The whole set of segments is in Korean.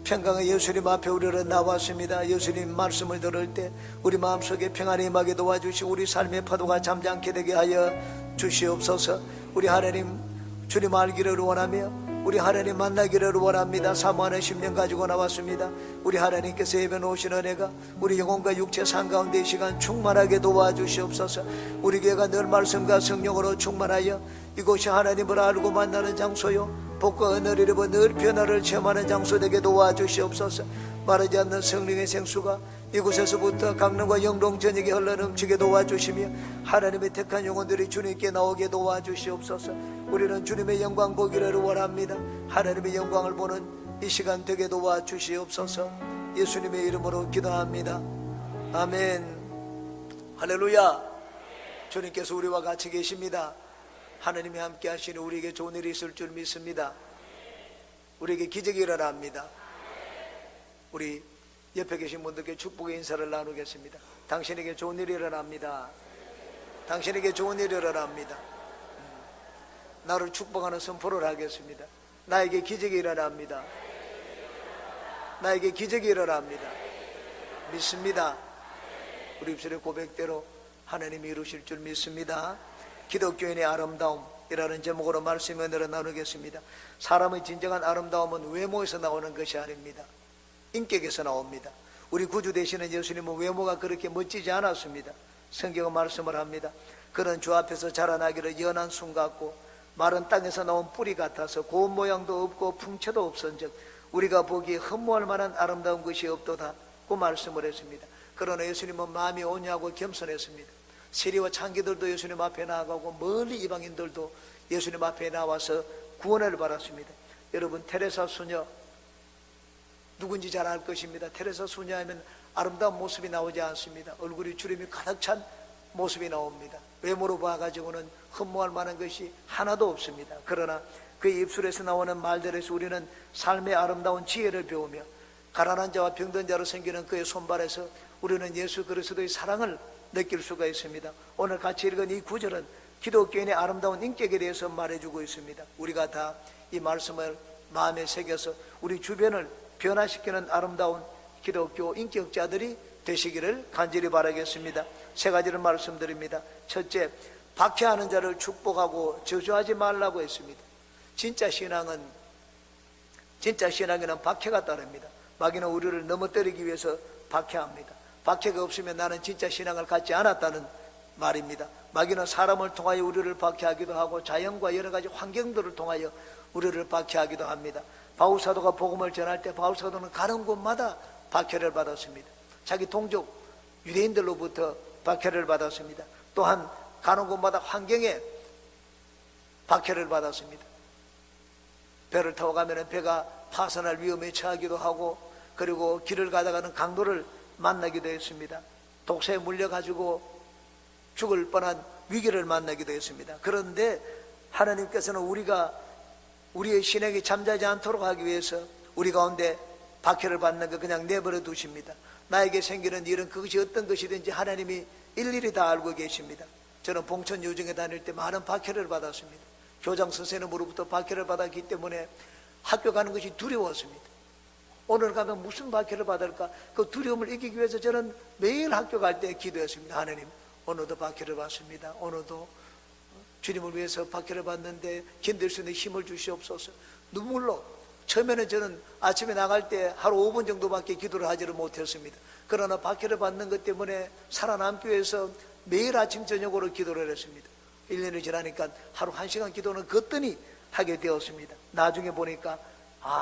평강의 예수님 앞에 우리는 나왔습니다. 예수님 말씀을 들을 때 우리 마음속에 평안이 임하게 도와주시고 우리 삶의 파도가 잠잠게 되게 하여 주시옵소서. 우리 하나님 주님 알기를 원하며 우리 하나님 만나기를 원합니다. 사모하는 심령 가지고 나왔습니다. 우리 하나님께서 예배 놓으신 은혜가 우리 영혼과 육체 삶 가운데 이 시간 충만하게 도와주시옵소서. 우리 교회가 늘 말씀과 성령으로 충만하여 이곳이 하나님을 알고 만나는 장소요 복과 은혜를 입어 늘 변화를 체험하는 장소 되게 도와주시옵소서. 마르지 않는 성령의 생수가 이곳에서부터 강릉과 영동 전역에 흘러넘치게 도와주시며 하나님의 택한 영혼들이 주님께 나오게 도와주시옵소서. 우리는 주님의 영광 보기를 원합니다. 하나님의 영광을 보는 이 시간 되게 도와주시옵소서. 예수님의 이름으로 기도합니다. 아멘. 할렐루야. 주님께서 우리와 같이 계십니다. 하나님이 함께 하시니 우리에게 좋은 일이 있을 줄 믿습니다. 우리에게 기적이 일어납니다. 우리 옆에 계신 분들께 축복의 인사를 나누겠습니다. 당신에게 좋은 일이 일어납니다. 당신에게 좋은 일이 일어납니다. 나를 축복하는 선포를 하겠습니다. 나에게 기적이 일어납니다. 나에게 기적이 일어납니다. 믿습니다. 우리 입술의 고백대로 하나님이 이루실 줄 믿습니다. 기독교인의 아름다움이라는 제목으로 말씀의 은혜를 나누겠습니다. 사람의 진정한 아름다움은 외모에서 나오는 것이 아닙니다. 인격에서 나옵니다. 우리 구주 되시는 예수님은 외모가 그렇게 멋지지 않았습니다. 성경은 말씀을 합니다. 그는 주 앞에서 자라나기를 연한 순 같고 마른 땅에서 나온 뿌리 같아서 고운 모양도 없고 풍채도 없은즉 우리가 보기에 흠모할 만한 아름다운 것이 없도다 고 말씀을 했습니다. 그러나 예수님은 마음이 온유하고 겸손했습니다. 세리와 창기들도 예수님 앞에 나아가고 멀리 이방인들도 예수님 앞에 나와서 구원을 받았습니다. 여러분, 테레사 수녀 누군지 잘 알 것입니다. 테레사 수녀 하면 아름다운 모습이 나오지 않습니다. 얼굴이 주름이 가득 찬 모습이 나옵니다. 외모로 봐가지고는 흠모할 만한 것이 하나도 없습니다. 그러나 그의 입술에서 나오는 말들에서 우리는 삶의 아름다운 지혜를 배우며 가난한 자와 병든 자로 생기는 그의 손발에서 우리는 예수 그리스도의 사랑을 느낄 수가 있습니다. 오늘 같이 읽은 이 구절은 기독교인의 아름다운 인격에 대해서 말해주고 있습니다. 우리가 다 이 말씀을 마음에 새겨서 우리 주변을 변화시키는 아름다운 기독교 인격자들이 되시기를 간절히 바라겠습니다. 세 가지를 말씀드립니다. 첫째, 박해하는 자를 축복하고 저주하지 말라고 했습니다. 진짜 신앙에는 박해가 따릅니다. 마귀는 우리를 넘어뜨리기 위해서 박해합니다. 박해가 없으면 나는 진짜 신앙을 갖지 않았다는 말입니다. 마귀는 사람을 통하여 우리를 박해하기도 하고 자연과 여러 가지 환경들을 통하여 우리를 박해하기도 합니다. 바울사도가 복음을 전할 때 바울사도는 가는 곳마다 박해를 받았습니다. 자기 동족 유대인들로부터 박해를 받았습니다. 또한 가는 곳마다 환경에 박해를 받았습니다. 배를 타고 가면 배가 파산할 위험에 처하기도 하고, 그리고 길을 가다가는 강도를 만나기도 했습니다. 독사에 물려가지고 죽을 뻔한 위기를 만나기도 했습니다. 그런데 하나님께서는 우리의 신앙이 잠자지 않도록 하기 위해서 우리 가운데 박해를 받는 거 그냥 내버려 두십니다. 나에게 생기는 일은 그것이 어떤 것이든지 하나님이 일일이 다 알고 계십니다. 저는 봉천 요정에 다닐 때 많은 박해를 받았습니다. 교장 선생님으로부터 박해를 받았기 때문에 학교 가는 것이 두려웠습니다. 오늘 가면 무슨 박해를 받을까? 그 두려움을 이기기 위해서 저는 매일 학교 갈 때 기도했습니다. 하나님, 오늘도 박해를 받습니다. 오늘도 주님을 위해서 박해를 받는데 견딜 수 있는 힘을 주시옵소서. 눈물로, 처음에는 저는 아침에 나갈 때 하루 5분 정도밖에 기도를 하지를 못했습니다. 그러나 박해를 받는 것 때문에 살아남기 위해서 매일 아침 저녁으로 기도를 했습니다. 1년이 지나니까 하루 1시간 기도는 거뜬히 하게 되었습니다. 나중에 보니까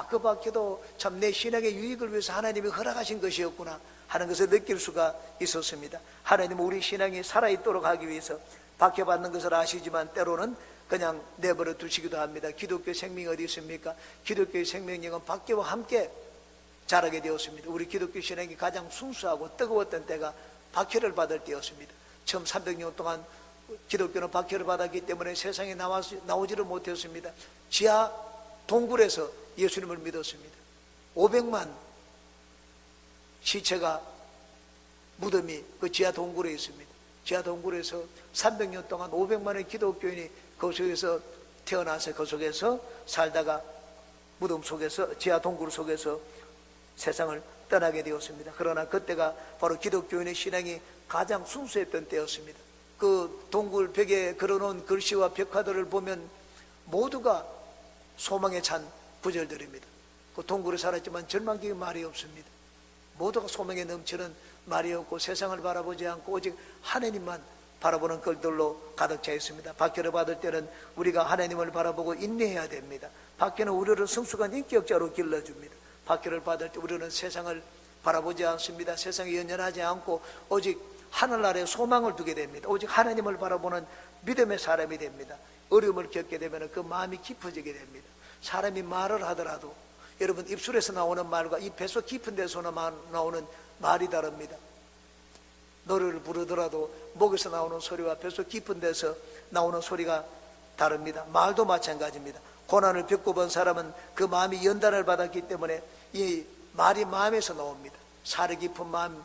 그 박해도 참 내 신앙의 유익을 위해서 하나님이 허락하신 것이었구나 하는 것을 느낄 수가 있었습니다. 하나님은 우리 신앙이 살아있도록 하기 위해서 박해받는 것을 아시지만 때로는 그냥 내버려 두시기도 합니다. 기독교 생명이 어디 있습니까? 기독교의 생명력은 박해와 함께 자라게 되었습니다. 우리 기독교 신앙이 가장 순수하고 뜨거웠던 때가 박해를 받을 때였습니다. 처음 300년 동안 기독교는 박해를 받았기 때문에 세상에 나오지를 못했습니다. 지하 동굴에서 예수님을 믿었습니다. 500만 시체가 무덤이 그 지하 동굴에 있습니다. 지하 동굴에서 300년 동안 500만의 기독교인이 그 속에서 태어나서 그 속에서 살다가 무덤 속에서, 지하 동굴 속에서 세상을 떠나게 되었습니다. 그러나 그때가 바로 기독교인의 신앙이 가장 순수했던 때였습니다. 그 동굴 벽에 걸어놓은 글씨와 벽화들을 보면 모두가 소망에 찬 구절들입니다. 그 동굴에 살았지만 절망적인 말이 없습니다. 모두가 소망에 넘치는 말이 없고 세상을 바라보지 않고 오직 하나님만 바라보는 글들로 가득 차 있습니다. 박해를 받을 때는 우리가 하나님을 바라보고 인내해야 됩니다. 박해는 우리를 성숙한 인격자로 길러줍니다. 박해를 받을 때 우리는 세상을 바라보지 않습니다. 세상에 연연하지 않고 오직 하늘 아래 소망을 두게 됩니다. 오직 하나님을 바라보는 믿음의 사람이 됩니다. 어려움을 겪게 되면 그 마음이 깊어지게 됩니다. 사람이 말을 하더라도 여러분 입술에서 나오는 말과 이 뱃속 깊은 데서 나오는 말이 다릅니다. 노래를 부르더라도 목에서 나오는 소리와 뱃속 깊은 데서 나오는 소리가 다릅니다. 말도 마찬가지입니다. 고난을 겪어본 사람은 그 마음이 연단을 받았기 때문에 이 말이 마음에서 나옵니다. 사려 깊은 마음,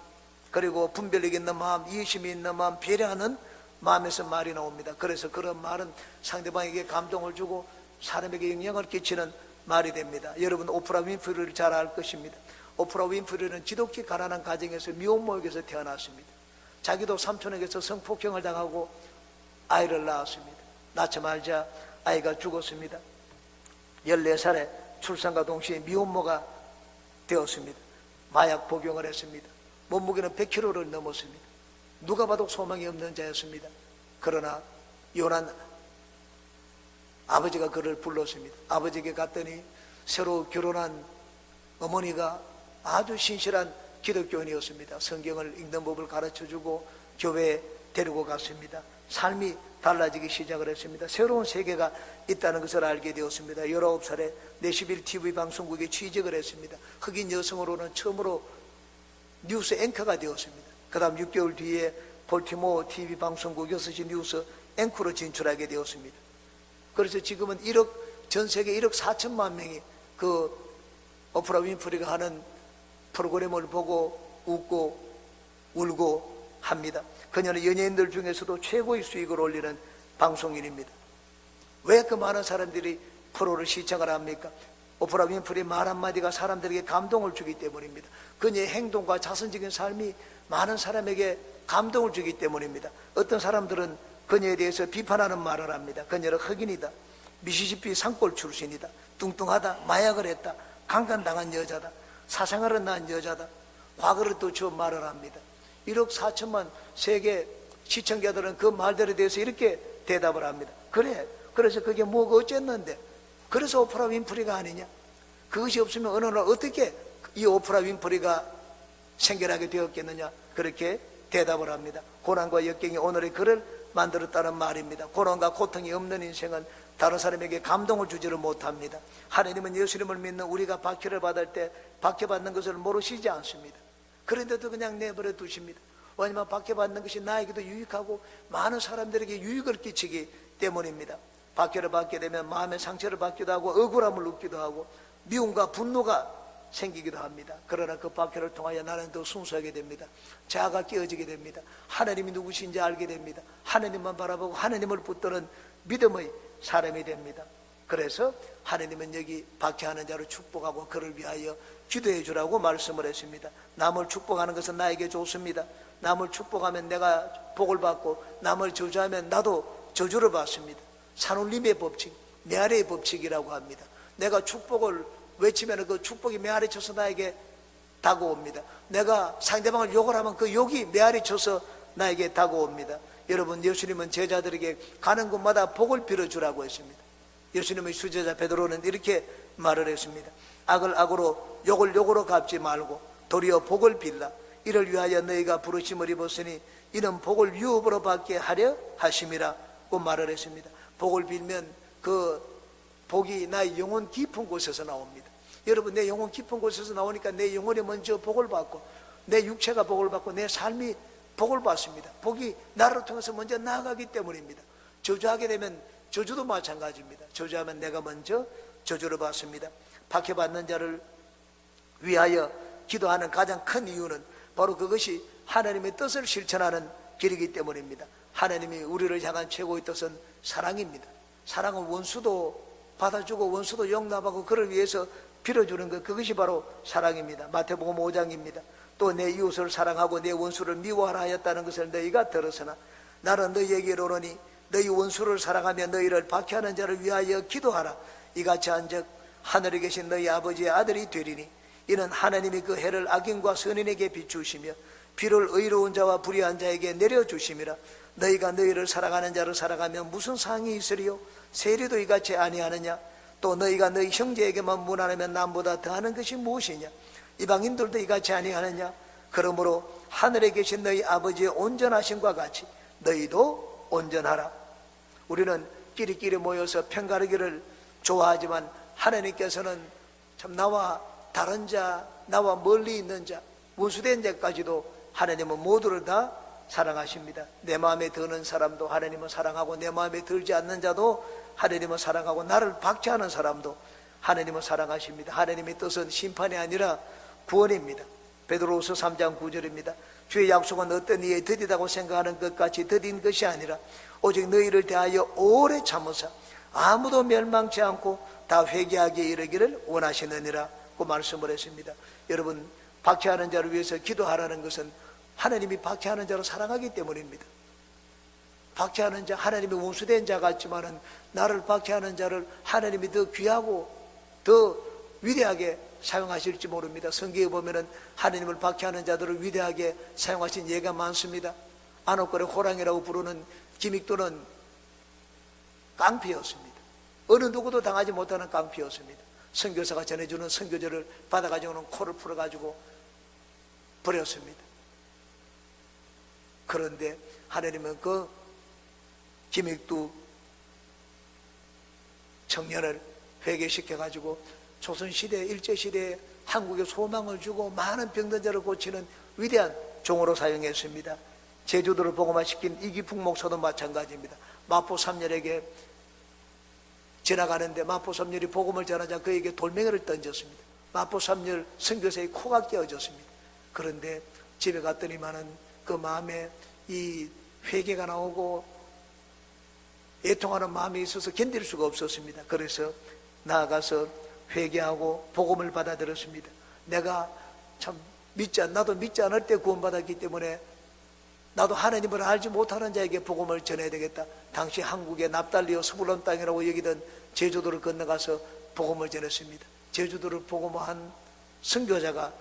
그리고 분별력 있는 마음, 이해심이 있는 마음, 배려하는 마음에서 말이 나옵니다. 그래서 그런 말은 상대방에게 감동을 주고 사람에게 영향을 끼치는 말이 됩니다. 여러분 오프라 윈프리를 잘 알 것입니다. 오프라 윈프리는 지독히 가난한 가정에서 미혼모에게서 태어났습니다. 자기도 삼촌에게서 성폭행을 당하고 아이를 낳았습니다. 낳자마자 아이가 죽었습니다. 14살에 출산과 동시에 미혼모가 되었습니다. 마약 복용을 했습니다. 몸무게는 100kg를 넘었습니다. 누가 봐도 소망이 없는 자였습니다. 그러나 요난 아버지가 그를 불렀습니다. 아버지에게 갔더니 새로 결혼한 어머니가 아주 신실한 기독교인이었습니다. 성경을 읽는 법을 가르쳐주고 교회에 데리고 갔습니다. 삶이 달라지기 시작을 했습니다. 새로운 세계가 있다는 것을 알게 되었습니다. 19살에 내시빌 TV 방송국에 취직을 했습니다. 흑인 여성으로는 처음으로 뉴스 앵커가 되었습니다. 그 다음 6개월 뒤에 볼티모어 TV 방송국 6시 뉴스 앵커로 진출하게 되었습니다. 그래서 지금은 전 세계 1억 4천만 명이 그 오프라 윈프리가 하는 프로그램을 보고 웃고 울고 합니다. 그녀는 연예인들 중에서도 최고의 수익을 올리는 방송인입니다. 왜 그 많은 사람들이 프로를 시청을 합니까? 오프라 윈프리 말 한마디가 사람들에게 감동을 주기 때문입니다. 그녀의 행동과 자선적인 삶이 많은 사람에게 감동을 주기 때문입니다. 어떤 사람들은 그녀에 대해서 비판하는 말을 합니다. 그녀는 흑인이다, 미시시피 산골 출신이다, 뚱뚱하다, 마약을 했다, 강간당한 여자다, 사생활을 낳은 여자다, 과거를 또 저 말을 합니다. 1억 4천만 세계 시청자들은 그 말들에 대해서 이렇게 대답을 합니다. 그래서 그게 뭐가 어쨌는데, 그래서 오프라 윈프리가 아니냐? 그것이 없으면 어느 날 어떻게 이 오프라 윈프리가 생겨나게 되었겠느냐? 그렇게 대답을 합니다. 고난과 역경이 오늘의 그를 만들었다는 말입니다. 고난과 고통이 없는 인생은 다른 사람에게 감동을 주지를 못합니다. 하나님은 예수님을 믿는 우리가 박해를 받을 때 박해받는 것을 모르시지 않습니다. 그런데도 그냥 내버려 두십니다. 왜냐하면 박해받는 것이 나에게도 유익하고 많은 사람들에게 유익을 끼치기 때문입니다. 박해를 받게 되면 마음의 상처를 받기도 하고 억울함을 느끼기도 하고 미움과 분노가 생기기도 합니다. 그러나 그 박해를 통하여 나는 더 순수하게 됩니다. 자아가 깨어지게 됩니다. 하나님이 누구신지 알게 됩니다. 하나님만 바라보고 하나님을 붙드는 믿음의 사람이 됩니다. 그래서 하나님은 여기 박해하는 자를 축복하고 그를 위하여 기도해 주라고 말씀을 했습니다. 남을 축복하는 것은 나에게 좋습니다. 남을 축복하면 내가 복을 받고 남을 저주하면 나도 저주를 받습니다. 산울림의 법칙, 메아리의 법칙이라고 합니다. 내가 축복을 외치면 그 축복이 메아리 쳐서 나에게 다가옵니다. 내가 상대방을 욕을 하면 그 욕이 메아리 쳐서 나에게 다가옵니다. 여러분, 예수님은 제자들에게 가는 곳마다 복을 빌어주라고 했습니다. 예수님의 수제자 베드로는 이렇게 말을 했습니다. 악을 악으로 욕을 욕으로 갚지 말고 도리어 복을 빌라. 이를 위하여 너희가 부르심을 입었으니 이는 복을 유업으로 받게 하려 하심이라고 말을 했습니다. 복을 빌면 그 복이 나의 영혼 깊은 곳에서 나옵니다. 여러분, 내 영혼 깊은 곳에서 나오니까 내 영혼이 먼저 복을 받고 내 육체가 복을 받고 내 삶이 복을 받습니다. 복이 나를 통해서 먼저 나아가기 때문입니다. 저주하게 되면 저주도 마찬가지입니다. 저주하면 내가 먼저 저주를 받습니다. 박해받는 자를 위하여 기도하는 가장 큰 이유는 바로 그것이 하나님의 뜻을 실천하는 길이기 때문입니다. 하나님이 우리를 향한 최고의 뜻은 사랑입니다. 사랑은 원수도 받아주고 원수도 용납하고 그를 위해서 빌어주는 것, 그것이 바로 사랑입니다. 마태복음 5장입니다. 또 내 이웃을 사랑하고 내 원수를 미워하라 하였다는 것을 너희가 들었으나 나는 너희에게 이르노니 너희 원수를 사랑하며 너희를 박해하는 자를 위하여 기도하라. 이같이 한즉 하늘에 계신 너희 아버지의 아들이 되리니 이는 하나님이 그 해를 악인과 선인에게 비추시며 비를 의로운 자와 불의한 자에게 내려주심이라. 너희가 너희를 사랑하는 자를 사랑하면 무슨 상이 있으리요? 세리도 이같이 아니하느냐? 또 너희가 너희 형제에게만 무난하면 남보다 더하는 것이 무엇이냐? 이방인들도 이같이 아니하느냐? 그러므로 하늘에 계신 너희 아버지의 온전하심과 같이 너희도 온전하라. 우리는 끼리끼리 모여서 편가르기를 좋아하지만 하나님께서는 참 나와 다른 자, 나와 멀리 있는 자, 원수된 자까지도 하나님은 모두를 다 사랑하십니다. 내 마음에 드는 사람도 하나님은 사랑하고 내 마음에 들지 않는 자도 하나님은 사랑하고 나를 박해하는 사람도 하나님은 사랑하십니다. 하나님의 뜻은 심판이 아니라 구원입니다. 베드로후서 3장 9절입니다. 주의 약속은 어떤 이에 더디다고 생각하는 것 같이 더딘 것이 아니라 오직 너희를 대하여 오래 참으사 아무도 멸망치 않고 다 회개하게 이르기를 원하시느니라 고 말씀을 했습니다. 여러분, 박해하는 자를 위해서 기도하라는 것은 하나님이 박해하는 자를 사랑하기 때문입니다. 박해하는 자, 하나님이 원수된 자 같지만은 나를 박해하는 자를 하나님이 더 귀하고 더 위대하게 사용하실지 모릅니다. 성경에 보면은 하나님을 박해하는 자들을 위대하게 사용하신 예가 많습니다. 안옥골의 호랑이라고 부르는 기믹도는 깡패였습니다. 어느 누구도 당하지 못하는 깡패였습니다. 선교사가 전해주는 선교제를 받아가지고는 코를 풀어가지고 버렸습니다. 그런데 하나님은 그 기믹두 청년을 회개시켜가지고 조선시대, 일제시대에 한국에 소망을 주고 많은 병든 자를 고치는 위대한 종으로 사용했습니다. 제주도를 복음화시킨 이기풍 목사도 마찬가지입니다. 마포 삼렬에게 지나가는데 마포 삼렬이 복음을 전하자 그에게 돌멩이를 던졌습니다. 마포 삼렬 선교사의 코가 깨어졌습니다. 그런데 집에 갔더니만은 그 마음에 이 회개가 나오고 애통하는 마음이 있어서 견딜 수가 없었습니다. 그래서 나아가서 회개하고 복음을 받아들였습니다. 내가 참 나도 믿지 않을 때 구원받았기 때문에 나도 하나님을 알지 못하는 자에게 복음을 전해야 되겠다. 당시 한국의 납달리오 스불론 땅이라고 여기던 제주도를 건너가서 복음을 전했습니다. 제주도를 복음화한 선교자가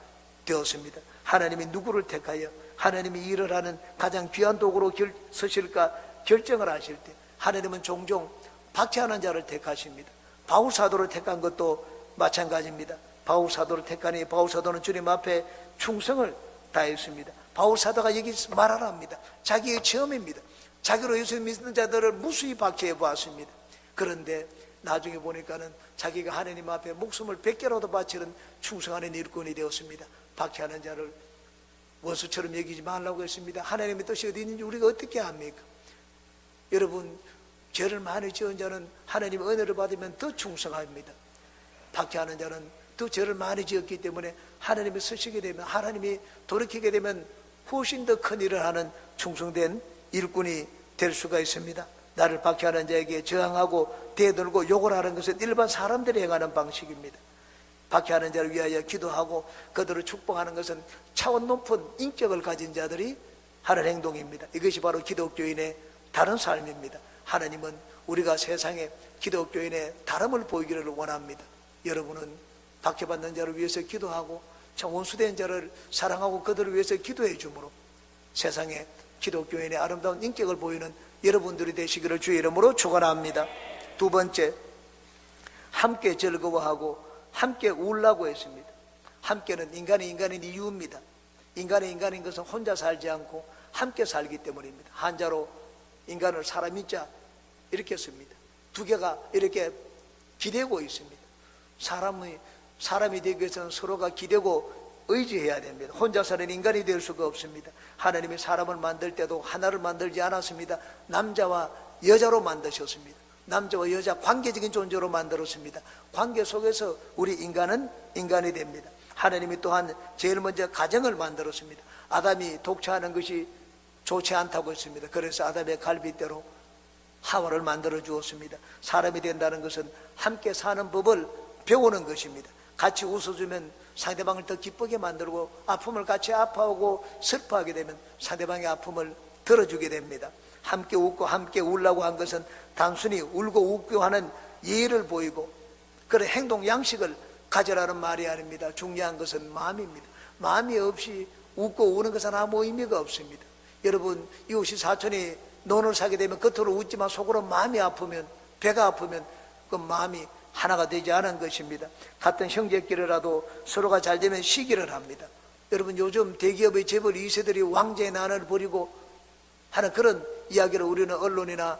되었습니다. 하나님이 누구를 택하여 하나님이 일을 하는 가장 귀한 도구로 서실까 결정을 하실 때 하나님은 종종 박해하는 자를 택하십니다. 바울 사도를 택한 것도 마찬가지입니다. 바울 사도를 택하니 바울 사도는 주님 앞에 충성을 다했습니다. 바울 사도가 여기 말하랍니다. 자기의 체험입니다. 자기로 예수 믿는 자들을 무수히 박해해 보았습니다. 그런데 나중에 보니까는 자기가 하나님 앞에 목숨을 100개라도 바치는 충성하는 일꾼이 되었습니다. 박해하는 자를 원수처럼 여기지 말라고 했습니다. 하나님의 뜻이 어디 있는지 우리가 어떻게 압니까? 여러분, 죄를 많이 지은 자는 하나님의 은혜를 받으면 더 충성합니다. 박해하는 자는 더 죄를 많이 지었기 때문에 하나님이 쓰시게 되면, 하나님이 돌이키게 되면 훨씬 더 큰 일을 하는 충성된 일꾼이 될 수가 있습니다. 나를 박해하는 자에게 저항하고 대들고 욕을 하는 것은 일반 사람들이 행하는 방식입니다. 박해하는 자를 위하여 기도하고 그들을 축복하는 것은 차원 높은 인격을 가진 자들이 하는 행동입니다. 이것이 바로 기독교인의 다른 삶입니다. 하나님은 우리가 세상에 기독교인의 다름을 보이기를 원합니다. 여러분은 박해받는 자를 위해서 기도하고 참 원수된 자를 사랑하고 그들을 위해서 기도해 주므로 세상에 기독교인의 아름다운 인격을 보이는 여러분들이 되시기를 주의 이름으로 축원합니다. 두 번째, 함께 즐거워하고 함께 울라고 했습니다. 함께는 인간이 인간인 이유입니다. 인간이 인간인 것은 혼자 살지 않고 함께 살기 때문입니다. 한자로 인간을 사람이자 이렇게 씁니다. 두 개가 이렇게 기대고 있습니다. 사람이 되기 위해서는 서로가 기대고 의지해야 됩니다. 혼자서는 인간이 될 수가 없습니다. 하나님이 사람을 만들 때도 하나를 만들지 않았습니다. 남자와 여자로 만드셨습니다. 남자와 여자 관계적인 존재로 만들었습니다. 관계 속에서 우리 인간은 인간이 됩니다. 하나님이 또한 제일 먼저 가정을 만들었습니다. 아담이 독처하는 것이 좋지 않다고 했습니다. 그래서 아담의 갈빗대로 하와를 만들어 주었습니다. 사람이 된다는 것은 함께 사는 법을 배우는 것입니다. 같이 웃어주면 상대방을 더 기쁘게 만들고, 아픔을 같이 아파하고 슬퍼하게 되면 상대방의 아픔을 들어주게 됩니다. 함께 웃고 함께 울라고 한 것은 단순히 울고 웃고 하는 예의를 보이고 그런 행동 양식을 가져라는 말이 아닙니다. 중요한 것은 마음입니다. 마음이 없이 웃고 우는 것은 아무 의미가 없습니다. 여러분, 이웃이 사촌이 논을 사게 되면 겉으로 웃지만 속으로 마음이 아프면, 배가 아프면 그 마음이 하나가 되지 않은 것입니다. 같은 형제끼리라도 서로가 잘 되면 시기를 합니다. 여러분, 요즘 대기업의 재벌 2세들이 왕제의 난을 벌이고 하는 그런 이야기를 우리는 언론이나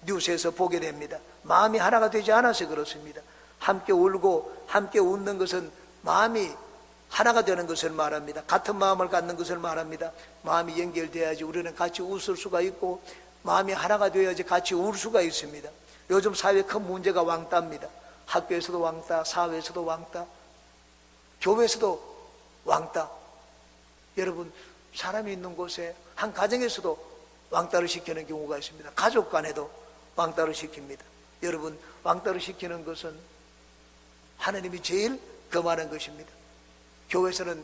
뉴스에서 보게 됩니다. 마음이 하나가 되지 않아서 그렇습니다. 함께 울고 함께 웃는 것은 마음이 하나가 되는 것을 말합니다. 같은 마음을 갖는 것을 말합니다. 마음이 연결돼야지 우리는 같이 웃을 수가 있고, 마음이 하나가 되어야지 같이 울 수가 있습니다. 요즘 사회의 큰 문제가 왕따입니다. 학교에서도 왕따, 사회에서도 왕따, 교회에서도 왕따. 여러분, 사람이 있는 곳에 한 가정에서도 왕따를 시키는 경우가 있습니다. 가족 간에도 왕따를 시킵니다. 여러분, 왕따를 시키는 것은 하나님이 제일 금하는 것입니다. 교회에서는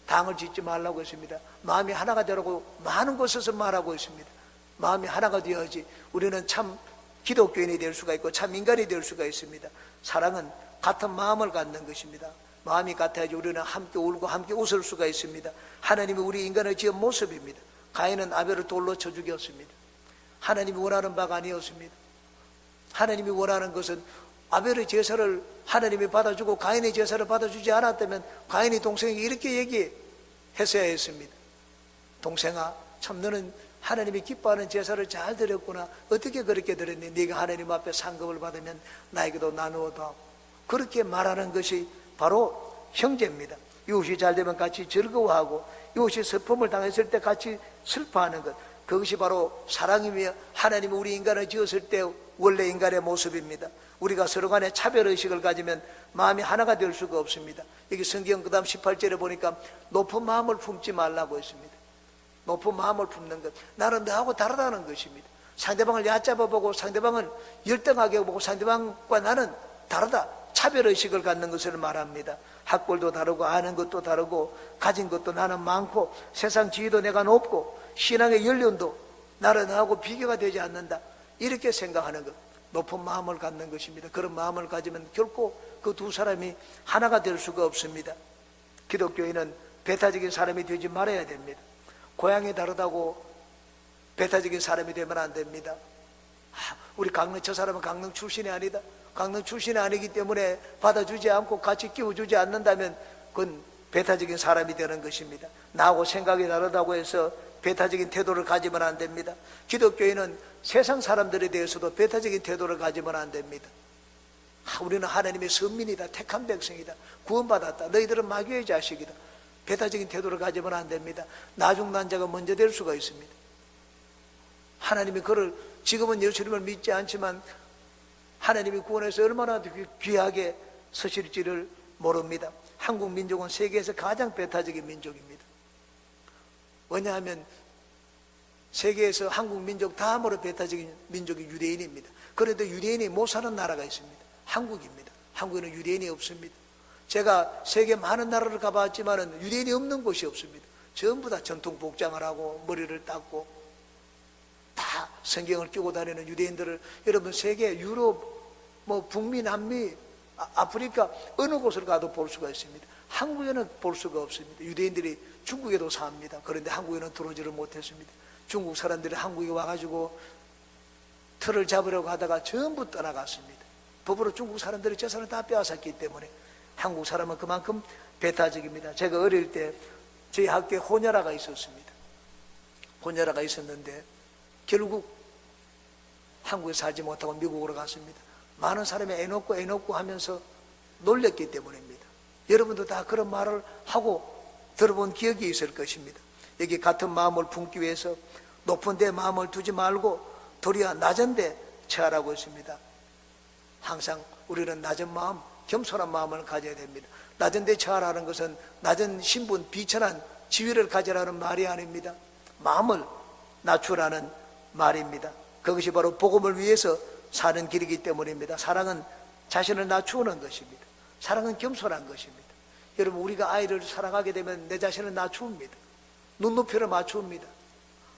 당을 짓지 말라고 했습니다. 마음이 하나가 되라고 많은 곳에서 말하고 있습니다. 마음이 하나가 되어야지 우리는 참 기독교인이 될 수가 있고 참 인간이 될 수가 있습니다. 사랑은 같은 마음을 갖는 것입니다. 마음이 같아야지 우리는 함께 울고 함께 웃을 수가 있습니다. 하나님이 우리 인간을 지은 모습입니다. 가인은 아벨을 돌로 쳐 죽였습니다. 하나님이 원하는 바가 아니었습니다. 하나님이 원하는 것은 아벨의 제사를 하나님이 받아주고 가인의 제사를 받아주지 않았다면 가인이 동생에게 이렇게 얘기했어야 했습니다. 동생아, 참 너는 하나님이 기뻐하는 제사를 잘 드렸구나. 어떻게 그렇게 드렸니? 네가 하나님 앞에 상급을 받으면 나에게도 나누어다. 그렇게 말하는 것이 바로 형제입니다. 이웃이 잘 되면 같이 즐거워하고 이웃이 슬픔을 당했을 때 같이 슬퍼하는 것, 그것이 바로 사랑이며 하나님이 우리 인간을 지었을 때 원래 인간의 모습입니다. 우리가 서로 간에 차별의식을 가지면 마음이 하나가 될 수가 없습니다. 여기 성경 그 다음 18절에 보니까 높은 마음을 품지 말라고 했습니다. 높은 마음을 품는 것, 나는 너하고 다르다는 것입니다. 상대방을 얕잡아 보고 상대방을 열등하게 보고 상대방과 나는 다르다, 차별의식을 갖는 것을 말합니다. 학벌도 다르고 아는 것도 다르고 가진 것도 나는 많고 세상 지위도 내가 높고 신앙의 연륜도 나는 너하고 비교가 되지 않는다, 이렇게 생각하는 것, 높은 마음을 갖는 것입니다. 그런 마음을 가지면 결코 그 두 사람이 하나가 될 수가 없습니다. 기독교인은 배타적인 사람이 되지 말아야 됩니다. 고향이 다르다고 배타적인 사람이 되면 안 됩니다. 우리 강릉 저 사람은 강릉 출신이 아니다, 강릉 출신이 아니기 때문에 받아주지 않고 같이 끼워주지 않는다면 그건 배타적인 사람이 되는 것입니다. 나하고 생각이 다르다고 해서 배타적인 태도를 가지면 안 됩니다. 기독교인은 세상 사람들에 대해서도 배타적인 태도를 가지면 안 됩니다. 우리는 하나님의 선민이다, 택한 백성이다, 구원받았다, 너희들은 마귀의 자식이다, 배타적인 태도를 가지면 안 됩니다. 나중난자가 먼저 될 수가 있습니다. 하나님이 그를, 지금은 예수님을 믿지 않지만 하나님이 구원해서 얼마나 귀하게 서실지를 모릅니다. 한국 민족은 세계에서 가장 배타적인 민족입니다. 왜냐하면 세계에서 한국 민족 다음으로 배타적인 민족이 유대인입니다. 그런데 유대인이 못 사는 나라가 있습니다. 한국입니다. 한국에는 유대인이 없습니다. 제가 세계 많은 나라를 가봤지만 유대인이 없는 곳이 없습니다. 전부 다 전통 복장을 하고 머리를 닦고 다 성경을 끼고 다니는 유대인들을 여러분 세계 유럽, 북미, 남미, 아프리카 어느 곳을 가도 볼 수가 있습니다. 한국에는 볼 수가 없습니다. 유대인들이 중국에도 삽니다. 그런데 한국에는 들어오지를 못했습니다. 중국 사람들이 한국에 와가지고 틀을 잡으려고 하다가 전부 떠나갔습니다. 법으로 중국 사람들이 재산을 다 빼앗았기 때문에 한국 사람은 그만큼 배타적입니다. 제가 어릴 때 저희 학교에 호녀라가 있었습니다. 호녀라가 있었는데 결국 한국에 살지 못하고 미국으로 갔습니다. 많은 사람이 애 놓고 하면서 놀렸기 때문입니다. 여러분도 다 그런 말을 하고 들어본 기억이 있을 것입니다. 여기 같은 마음을 품기 위해서 높은 데 마음을 두지 말고 도리어 낮은 데 처하라고 했습니다. 항상 우리는 낮은 마음, 겸손한 마음을 가져야 됩니다. 낮은 데 처하라는 것은 낮은 신분, 비천한 지위를 가지라는 말이 아닙니다. 마음을 낮추라는 말입니다. 그것이 바로 복음을 위해서 사는 길이기 때문입니다. 사랑은 자신을 낮추는 것입니다. 사랑은 겸손한 것입니다. 여러분, 우리가 아이를 사랑하게 되면 내 자신을 낮춥니다. 눈높이를 맞춥니다.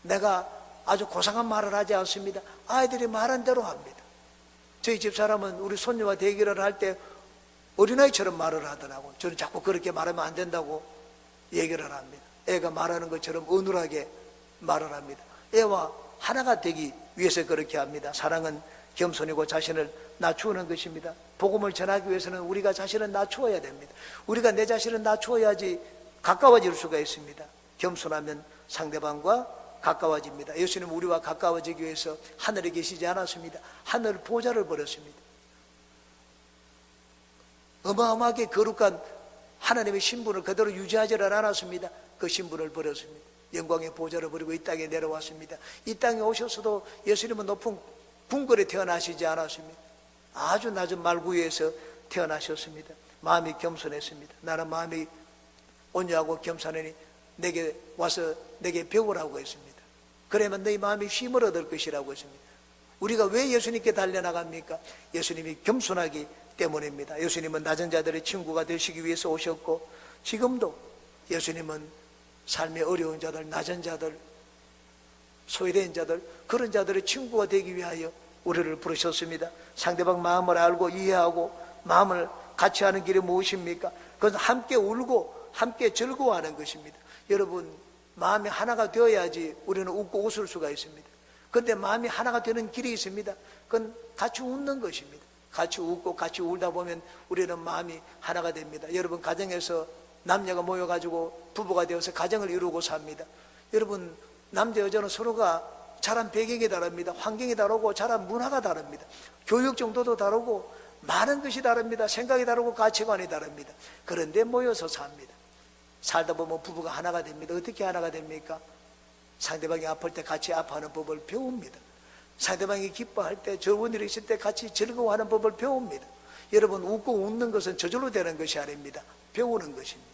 내가 아주 고상한 말을 하지 않습니다. 아이들이 말한 대로 합니다. 저희 집사람은 우리 손녀와 대결을 할 때 어린아이처럼 말을 하더라고요. 저는 자꾸 그렇게 말하면 안 된다고 얘기를 합니다. 애가 말하는 것처럼 어눌하게 말을 합니다. 애와 하나가 되기 위해서 그렇게 합니다. 사랑은 겸손이고 자신을 낮추는 것입니다. 복음을 전하기 위해서는 우리가 자신을 낮추어야 됩니다. 우리가 내 자신을 낮추어야지 가까워질 수가 있습니다. 겸손하면 상대방과 가까워집니다. 예수님은 우리와 가까워지기 위해서 하늘에 계시지 않았습니다. 하늘 보좌를 버렸습니다. 어마어마하게 거룩한 하나님의 신분을 그대로 유지하지를 않았습니다. 그 신분을 버렸습니다. 영광의 보좌를 버리고 이 땅에 내려왔습니다. 이 땅에 오셔서도 예수님은 높은 궁궐에 태어나시지 않았습니다. 아주 낮은 말구에서 태어나셨습니다. 마음이 겸손했습니다. 나는 마음이 온유하고 겸손하니 내게 와서 내게 배우라고 했습니다. 그러면 너희 마음이 쉼을 얻을 것이라고 했습니다. 우리가 왜 예수님께 달려나갑니까? 예수님이 겸손하기 때문입니다. 예수님은 낮은 자들의 친구가 되시기 위해서 오셨고, 지금도 예수님은 삶의 어려운 자들, 낮은 자들, 소외된 자들, 그런 자들의 친구가 되기 위하여 우리를 부르셨습니다. 상대방 마음을 알고 이해하고 마음을 같이 하는 길이 무엇입니까? 그것은 함께 울고 함께 즐거워하는 것입니다. 여러분, 마음이 하나가 되어야지 우리는 웃고 웃을 수가 있습니다. 그런데 마음이 하나가 되는 길이 있습니다. 그건 같이 웃는 것입니다. 같이 웃고 같이 울다 보면 우리는 마음이 하나가 됩니다. 여러분, 가정에서 남녀가 모여가지고 부부가 되어서 가정을 이루고 삽니다. 여러분, 남자 여자는 서로가 자란 배경이 다릅니다. 환경이 다르고 자란 문화가 다릅니다. 교육 정도도 다르고 많은 것이 다릅니다. 생각이 다르고 가치관이 다릅니다. 그런데 모여서 삽니다. 살다 보면 부부가 하나가 됩니다. 어떻게 하나가 됩니까? 상대방이 아플 때 같이 아파하는 법을 배웁니다. 상대방이 기뻐할 때, 좋은 일이 있을 때 같이 즐거워하는 법을 배웁니다. 여러분, 웃고 웃는 것은 저절로 되는 것이 아닙니다. 배우는 것입니다.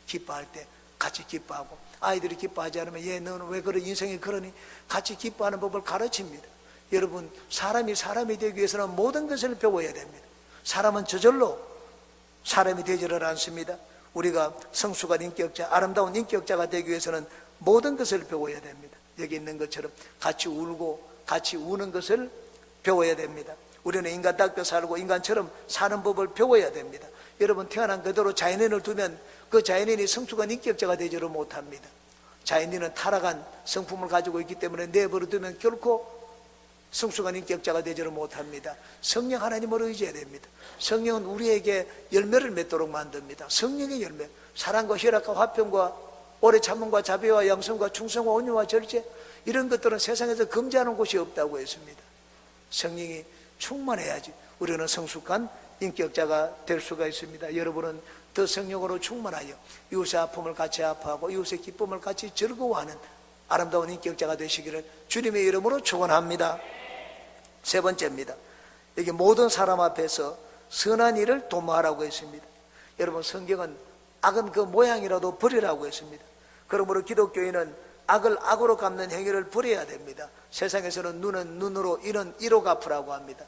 기뻐할 때 같이 기뻐하고, 아이들이 기뻐하지 않으면 얘 너는 왜 그런 인생이 그러니? 같이 기뻐하는 법을 가르칩니다. 여러분, 사람이 되기 위해서는 모든 것을 배워야 됩니다. 사람은 저절로 사람이 되지를 않습니다. 우리가 성숙한 인격자, 아름다운 인격자가 되기 위해서는 모든 것을 배워야 됩니다. 여기 있는 것처럼 같이 울고 같이 우는 것을 배워야 됩니다. 우리는 인간답게 살고 인간처럼 사는 법을 배워야 됩니다. 여러분, 태어난 그대로 자연인을 두면 그 자연인이 성숙한 인격자가 되지를 못합니다. 자연인은 타락한 성품을 가지고 있기 때문에 내버려 두면 결코 성숙한 인격자가 되지를 못합니다. 성령 하나님을 의지해야 됩니다. 성령은 우리에게 열매를 맺도록 만듭니다. 성령의 열매, 사랑과 희락과 화평과 오래 참음과 자비와 양성과 충성과 온유와 절제, 이런 것들은 세상에서 금지하는 곳이 없다고 했습니다. 성령이 충만해야지 우리는 성숙한 인격자가 될 수가 있습니다. 여러분은 더 성령으로 충만하여 이웃의 아픔을 같이 아파하고 이웃의 기쁨을 같이 즐거워하는 아름다운 인격자가 되시기를 주님의 이름으로 축원합니다. 세 번째입니다. 여기 모든 사람 앞에서 선한 일을 도모하라고 했습니다. 여러분, 성경은 악은 그 모양이라도 버리라고 했습니다. 그러므로 기독교인은 악을 악으로 갚는 행위를 버려야 됩니다. 세상에서는 눈은 눈으로, 이는 이로 갚으라고 합니다.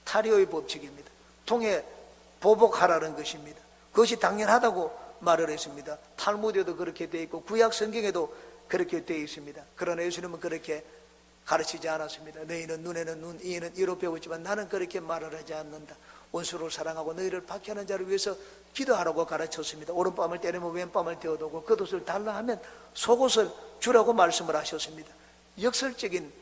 타리오의 법칙입니다. 통해 보복하라는 것입니다. 그것이 당연하다고 말을 했습니다. 탈무드에도 그렇게 되어 있고 구약 성경에도 그렇게 되어 있습니다. 그러나 예수님은 그렇게 가르치지 않았습니다. 너희는 눈에는 눈, 이에는 이로 배웠지만 나는 그렇게 말을 하지 않는다. 원수를 사랑하고 너희를 박해하는 자를 위해서 기도하라고 가르쳤습니다. 오른밤을 때리면 왼밤을 대어두고 겉옷을 달라 하면 속옷을 주라고 말씀을 하셨습니다. 역설적인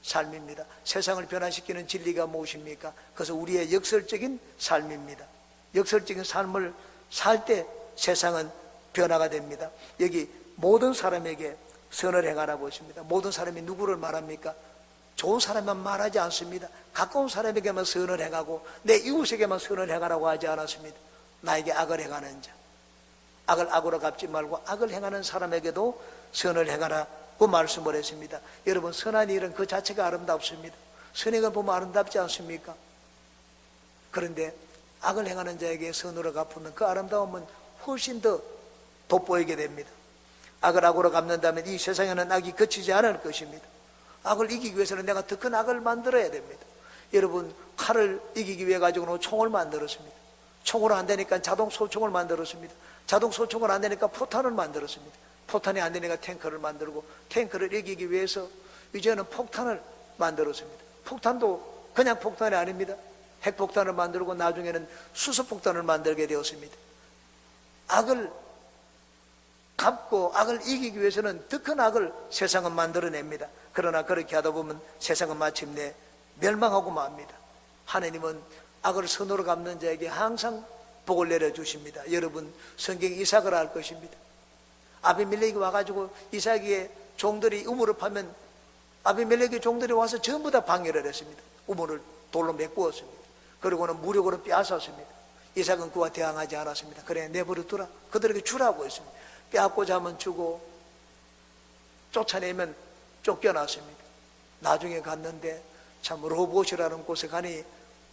삶입니다. 세상을 변화시키는 진리가 무엇입니까? 그것은 우리의 역설적인 삶입니다. 역설적인 삶을 살 때 세상은 변화가 됩니다. 여기 모든 사람에게 선을 행하라고 했습니다. 모든 사람이 누구를 말합니까? 좋은 사람만 말하지 않습니다. 가까운 사람에게만 선을 행하고 내 이웃에게만 선을 행하라고 하지 않았습니다. 나에게 악을 행하는 자, 악을 악으로 갚지 말고 악을 행하는 사람에게도 선을 행하라고 말씀을 했습니다. 여러분, 선한 일은 그 자체가 아름답습니다. 선행을 보면 아름답지 않습니까? 그런데 악을 행하는 자에게 선으로 갚으면 그 아름다움은 훨씬 더 돋보이게 됩니다. 악을 악으로 갚는다면 이 세상에는 악이 그치지 않을 것입니다. 악을 이기기 위해서는 내가 더 큰 악을 만들어야 됩니다. 여러분, 칼을 이기기 위해 가지고는 총을 만들었습니다. 총으로 안 되니까 자동 소총을 만들었습니다. 자동 소총을 안 되니까 포탄을 만들었습니다. 포탄이 안 되니까 탱크를 만들고, 탱크를 이기기 위해서 이제는 폭탄을 만들었습니다. 폭탄도 그냥 폭탄이 아닙니다. 핵폭탄을 만들고 나중에는 수소폭탄을 만들게 되었습니다. 악을 갚고 악을 이기기 위해서는 더 큰 악을 세상은 만들어냅니다. 그러나 그렇게 하다 보면 세상은 마침내 멸망하고 맙니다. 하나님은 악을 선으로 갚는 자에게 항상 복을 내려주십니다. 여러분, 성경 이삭을 알 것입니다. 아비멜렉이 와가지고 이삭의 종들이 우물을 파면 아비멜렉의 종들이 와서 전부 다 방해를 했습니다. 우물을 돌로 메꾸었습니다. 그리고는 무력으로 빼앗았습니다. 이삭은 그와 대항하지 않았습니다. 그래, 내버려 두라. 그들에게 주라고 했습니다. 빼앗고자 하면 주고 쫓아내면 쫓겨났습니다. 나중에 갔는데 참 로봇이라는 곳에 가니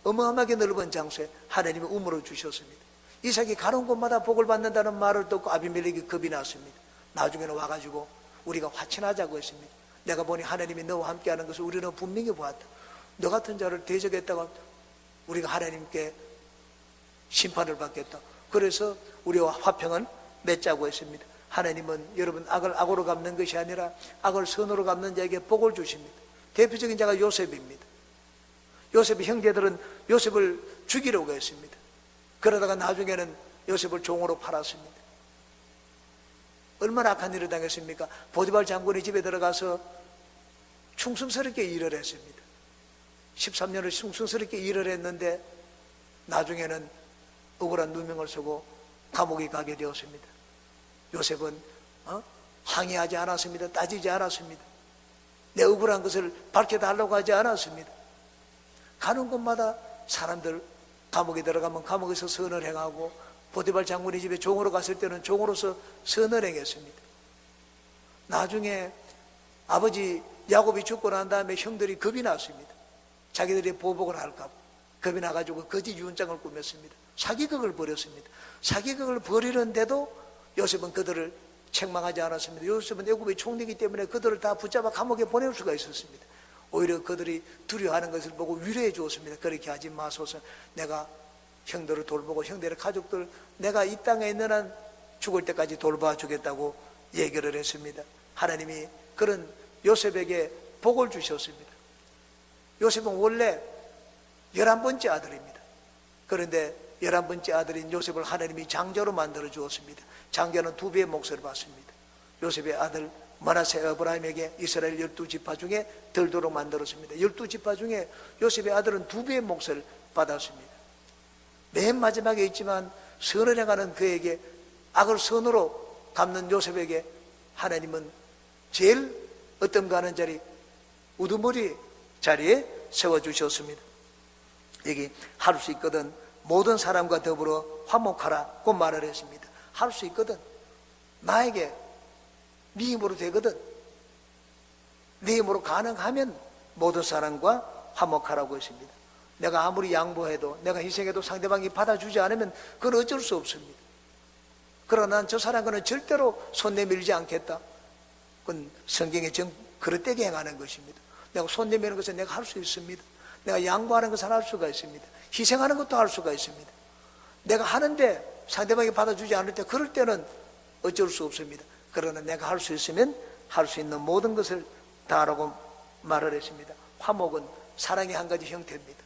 어마어마하게 넓은 장소에 하나님이 우물을 주셨습니다. 이삭이 가는 곳마다 복을 받는다는 말을 듣고 아비멜렉이 겁이 났습니다. 나중에는 와가지고 우리가 화친하자고 했습니다. 내가 보니 하나님이 너와 함께하는 것을 우리는 분명히 보았다. 너 같은 자를 대적했다가 우리가 하나님께 심판을 받겠다. 그래서 우리와 화평은 맺자고 했습니다. 하나님은 여러분 악을 악으로 갚는 것이 아니라 악을 선으로 갚는 자에게 복을 주십니다. 대표적인 자가 요셉입니다. 요셉의 형제들은 요셉을 죽이려고 했습니다. 그러다가 나중에는 요셉을 종으로 팔았습니다. 얼마나 악한 일을 당했습니까? 보디발 장군의 집에 들어가서 충성스럽게 일을 했습니다. 13년을 충성스럽게 일을 했는데 나중에는 억울한 누명을 쓰고 감옥에 가게 되었습니다. 요셉은 항의하지 않았습니다. 따지지 않았습니다. 내 억울한 것을 밝혀달라고 하지 않았습니다. 가는 곳마다 사람들 감옥에 들어가면 감옥에서 선을 행하고, 보디발 장군의 집에 종으로 갔을 때는 종으로서 선을 행했습니다. 나중에 아버지 야곱이 죽고 난 다음에 형들이 겁이 났습니다. 자기들이 보복을 할까 봐 겁이 나가지고 거짓 유언장을 꾸몄습니다. 사기극을 벌였습니다. 사기극을 벌이는데도 요셉은 그들을 책망하지 않았습니다. 요셉은 애굽의 총리이기 때문에 그들을 다 붙잡아 감옥에 보낼 수가 있었습니다. 오히려 그들이 두려워하는 것을 보고 위로해 주었습니다. 그렇게 하지 마소서. 내가 형들을 돌보고 형들의 가족들 내가 이 땅에 있는 한 죽을 때까지 돌봐주겠다고 얘기를 했습니다. 하나님이 그런 요셉에게 복을 주셨습니다. 요셉은 원래 11번째 아들입니다. 그런데 11번째 아들인 요셉을 하나님이 장자로 만들어 주었습니다. 장자는 2배의 몫을 받습니다. 요셉의 아들 마나세 에브라임에게 이스라엘 12지파 중에 들도록 만들었습니다. 12지파 중에 요셉의 아들은 2배의 몫을 받았습니다. 맨 마지막에 있지만 선을 행하는 그에게, 악을 선으로 갚는 요셉에게 하나님은 제일 어떤가 하는 자리, 우두머리 자리에 세워주셨습니다. 여기 할 수 있거든 모든 사람과 더불어 화목하라고 말을 했습니다. 할 수 있거든, 나에게 네 힘으로 되거든, 네 힘으로 가능하면 모든 사람과 화목하라고 했습니다. 내가 아무리 양보해도, 내가 희생해도 상대방이 받아주지 않으면 그건 어쩔 수 없습니다. 그러나 난 저 사람과는 절대로 손 내밀지 않겠다. 그건 성경에 그릇되게 행하는 것입니다. 내가 손 내미는 것은 내가 할 수 있습니다. 내가 양보하는 것은 할 수가 있습니다. 희생하는 것도 할 수가 있습니다. 내가 하는데 상대방이 받아주지 않을 때, 그럴 때는 어쩔 수 없습니다. 그러나 내가 할 수 있으면 할 수 있는 모든 것을 다 하라고 말을 했습니다. 화목은 사랑의 한 가지 형태입니다.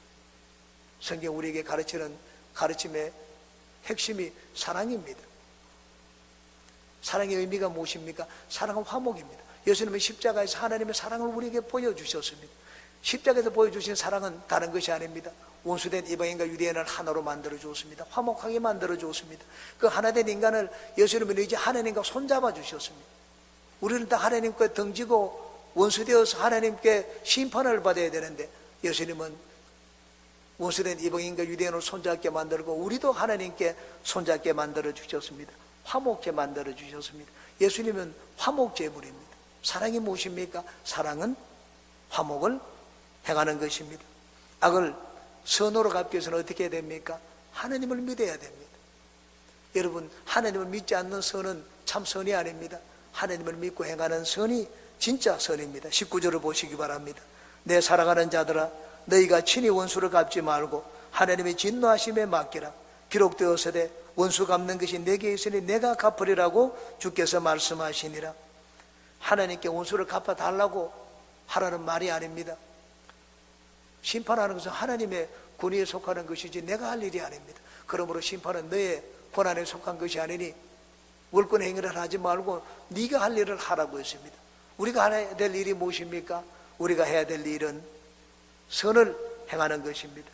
성경 우리에게 가르치는 가르침의 핵심이 사랑입니다. 사랑의 의미가 무엇입니까? 사랑은 화목입니다. 예수님은 십자가에서 하나님의 사랑을 우리에게 보여주셨습니다. 십자가에서 보여주신 사랑은 다른 것이 아닙니다. 원수된 이방인과 유대인을 하나로 만들어 주었습니다. 화목하게 만들어 주었습니다. 그 하나된 인간을 예수님은 이제 하나님과 손잡아 주셨습니다. 우리는 다 하나님께 등지고 원수되어서 하나님께 심판을 받아야 되는데, 예수님은 원수된 이방인과 유대인을 손잡게 만들고 우리도 하나님께 손잡게 만들어 주셨습니다. 화목케 만들어 주셨습니다. 예수님은 화목제물입니다. 사랑이 무엇입니까? 사랑은 화목을 행하는 것입니다. 악을 선으로 갚기 위해서는 어떻게 해야 됩니까? 하나님을 믿어야 됩니다. 여러분, 하나님을 믿지 않는 선은 참 선이 아닙니다. 하나님을 믿고 행하는 선이 진짜 선입니다. 19절을 보시기 바랍니다. 내 사랑하는 자들아, 너희가 친히 원수를 갚지 말고 하나님의 진노하심에 맡기라. 기록되었으되 원수 갚는 것이 내게 있으니 내가 갚으리라고 주께서 말씀하시니라. 하나님께 원수를 갚아달라고 하라는 말이 아닙니다. 심판하는 것은 하나님의 권위에 속하는 것이지 내가 할 일이 아닙니다. 그러므로 심판은 너의 권한에 속한 것이 아니니 월권 행위를 하지 말고 네가 할 일을 하라고 했습니다. 우리가 해야 될 일이 무엇입니까? 우리가 해야 될 일은 선을 행하는 것입니다.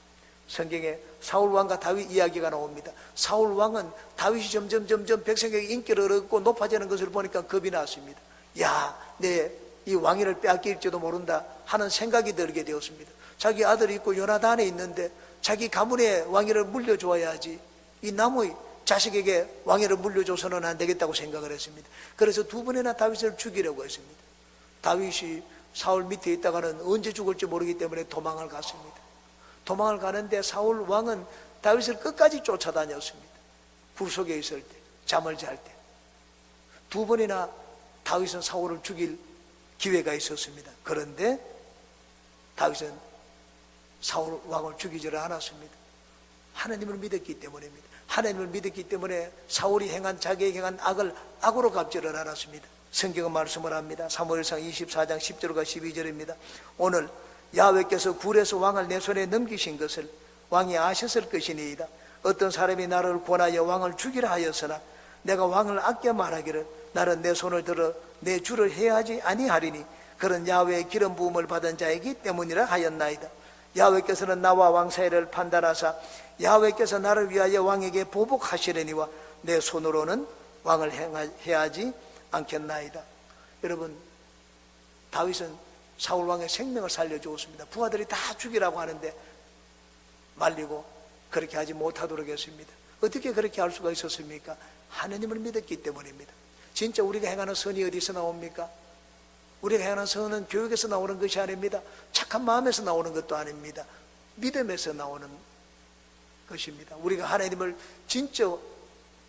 성경에 사울 왕과 다윗 이야기가 나옵니다. 사울 왕은 다윗이 점점 백성에게 인기를 얻고 높아지는 것을 보니까 겁이 났습니다. 야, 내 이 왕위를 빼앗길지도 모른다 하는 생각이 들게 되었습니다. 자기 아들이 있고 요나단에 있는데 자기 가문에 왕위를 물려줘야지 이 남의 자식에게 왕위를 물려줘서는 안 되겠다고 생각을 했습니다. 그래서 두 번이나 다윗을 죽이려고 했습니다. 다윗이 사울 밑에 있다가는 언제 죽을지 모르기 때문에 도망을 갔습니다. 도망을 가는데 사울 왕은 다윗을 끝까지 쫓아다녔습니다. 굴 속에 있을 때, 잠을 잘 때. 두 번이나 다윗은 사울을 죽일 기회가 있었습니다. 그런데 다윗은 사울 왕을 죽이지를 않았습니다. 하나님을 믿었기 때문입니다. 하나님을 믿었기 때문에 사울이 행한 자기에게 행한 악을 악으로 갚지를 않았습니다. 성경은 말씀을 합니다. 사무엘상 24장 10절과 12절입니다. 오늘 야훼께서 굴에서 왕을 내 손에 넘기신 것을 왕이 아셨을 것이니이다. 어떤 사람이 나를 권하여 왕을 죽이라 하였으나 내가 왕을 아껴 말하기를 나는 내 손을 들어 내 주를 해하지 아니하리니 그런 야훼의 기름 부음을 받은 자이기 때문이라 하였나이다. 야훼께서는 나와 왕 사이를 판단하사 야훼께서 나를 위하여 왕에게 보복하시려니와 내 손으로는 왕을 해하지 않겠나이다. 여러분, 다윗은 사울 왕의 생명을 살려주었습니다. 부하들이 다 죽이라고 하는데 말리고 그렇게 하지 못하도록 했습니다. 어떻게 그렇게 할 수가 있었습니까? 하나님을 믿었기 때문입니다. 진짜 우리가 행하는 선이 어디서 나옵니까? 우리가 행하는 선은 교육에서 나오는 것이 아닙니다. 착한 마음에서 나오는 것도 아닙니다. 믿음에서 나오는 것입니다. 우리가 하나님을 진짜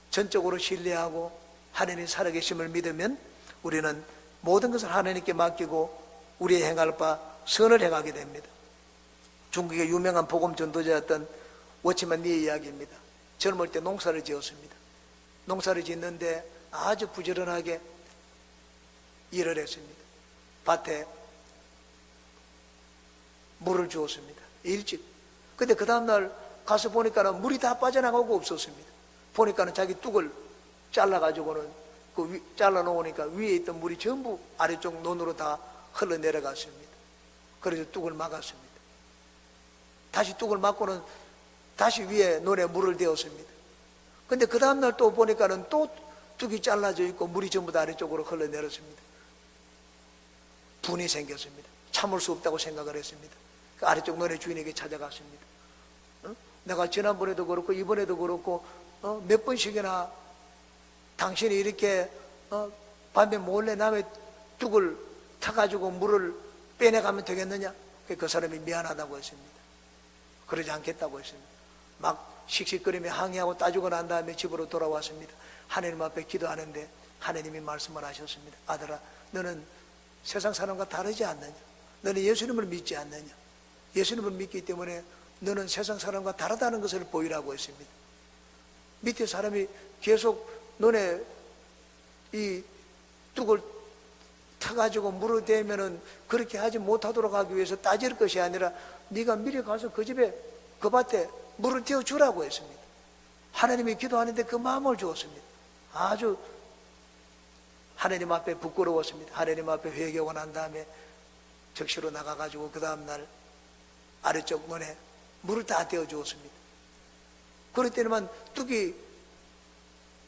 전적으로 신뢰하고 하나님이 살아계심을 믿으면 우리는 모든 것을 하나님께 맡기고 우리의 행할 바 선을 행하게 됩니다. 중국의 유명한 복음 전도자였던 워치만 리의 이야기입니다. 젊을 때 농사를 지었습니다. 농사를 짓는데 아주 부지런하게 일을 했습니다. 밭에 물을 주었습니다. 일찍. 근데 그 다음날 가서 보니까는 물이 다 빠져나가고 없었습니다. 보니까는 자기 뚝을 잘라가지고는 잘라 놓으니까 위에 있던 물이 전부 아래쪽 논으로 다 흘러내려갔습니다. 그래서 뚝을 막았습니다. 다시 뚝을 막고는 다시 위에 논에 물을 대었습니다. 근데 그 다음날 또 보니까는 또 뚝이 잘라져 있고 물이 전부 다 아래쪽으로 흘러내렸습니다. 분이 생겼습니다. 참을 수 없다고 생각을 했습니다. 그 아래쪽 논의 주인에게 찾아갔습니다. 내가 지난번에도 그렇고 이번에도 그렇고 몇 번씩이나 당신이 이렇게 밤에 몰래 남의 뚝을 타가지고 물을 빼내가면 되겠느냐? 그 사람이 미안하다고 했습니다. 그러지 않겠다고 했습니다. 막 씩씩거리며 항의하고 따지고 난 다음에 집으로 돌아왔습니다. 하나님 앞에 기도하는데 하나님이 말씀을 하셨습니다. 아들아, 너는 세상 사람과 다르지 않느냐? 너는 예수님을 믿지 않느냐? 예수님을 믿기 때문에 너는 세상 사람과 다르다는 것을 보이라고 했습니다. 밑에 사람이 계속 너네 이 뚝을 타가지고 물을 대면은 그렇게 하지 못하도록 하기 위해서 따질 것이 아니라 네가 미리 가서 그 집에 그 밭에 물을 태워 주라고 했습니다. 하나님이 기도하는데 그 마음을 주었습니다. 아주 하나님 앞에 부끄러웠습니다. 하나님 앞에 회개하고 난 다음에 적시로 나가가지고 그 다음날 아래쪽 논에 물을 다 태워 주었습니다. 그럴 때만 뚝이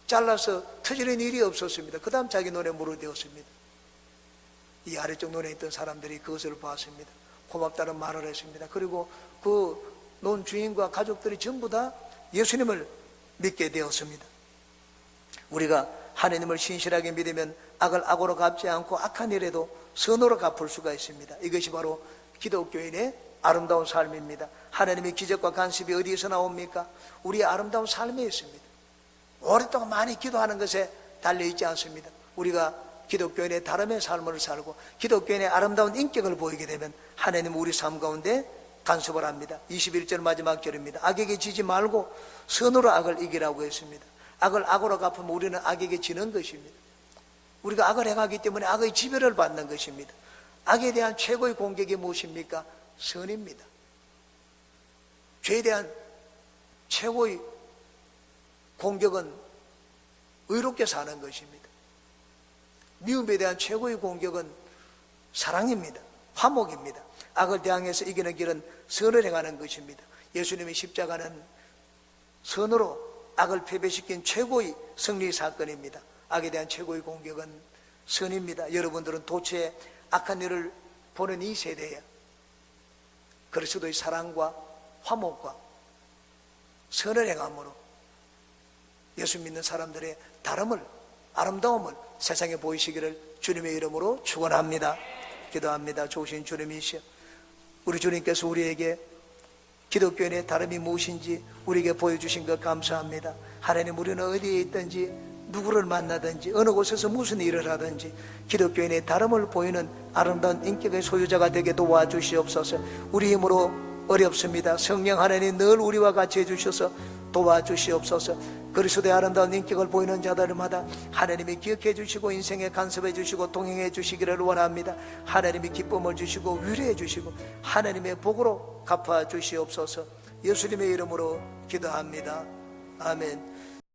잘라서 터지는 일이 없었습니다. 그 다음 자기 논에 물을 대었습니다. 이 아래쪽 논에 있던 사람들이 그것을 봤습니다. 고맙다는 말을 했습니다. 그리고 그 논 주인과 가족들이 전부 다 예수님을 믿게 되었습니다. 우리가 하나님을 신실하게 믿으면 악을 악으로 갚지 않고 악한 일에도 선으로 갚을 수가 있습니다. 이것이 바로 기독교인의 아름다운 삶입니다. 하나님의 기적과 간섭이 어디에서 나옵니까? 우리의 아름다운 삶에 있습니다. 오랫동안 많이 기도하는 것에 달려있지 않습니다. 우리가 기독교인의 다름의 삶을 살고 기독교인의 아름다운 인격을 보이게 되면 하나님은 우리 삶 가운데 간섭을 합니다. 21절 마지막 절입니다. 악에게 지지 말고 선으로 악을 이기라고 했습니다. 악을 악으로 갚으면 우리는 악에게 지는 것입니다. 우리가 악을 행하기 때문에 악의 지배를 받는 것입니다. 악에 대한 최고의 공격이 무엇입니까? 선입니다. 죄에 대한 최고의 공격은 의롭게 사는 것입니다. 미움에 대한 최고의 공격은 사랑입니다. 화목입니다. 악을 대항해서 이기는 길은 선을 행하는 것입니다. 예수님의 십자가는 선으로 악을 패배시킨 최고의 승리 사건입니다. 악에 대한 최고의 공격은 선입니다. 여러분들은 도처에 악한 일을 보는 이 세대에 그리스도의 사랑과 화목과 선을 행함으로 예수 믿는 사람들의 다름을, 아름다움을 세상에 보이시기를 주님의 이름으로 축원합니다. 기도합니다. 좋으신 주님이시여, 우리 주님께서 우리에게 기독교인의 다름이 무엇인지 우리에게 보여주신 것 감사합니다. 하나님, 우리는 어디에 있든지 누구를 만나든지 어느 곳에서 무슨 일을 하든지 기독교인의 다름을 보이는 아름다운 인격의 소유자가 되게 도와주시옵소서. 우리 힘으로 어렵습니다. 성령 하나님 늘 우리와 같이 해주셔서 도와주시옵소서. 그리스도의 아름다운 인격을 보이는 자들마다 하나님이 기억해 주시고 인생에 간섭해 주시고 동행해 주시기를 원합니다. 하나님이 기쁨을 주시고 위로해 주시고 하나님의 복으로 갚아 주시옵소서. 예수님의 이름으로 기도합니다. 아멘.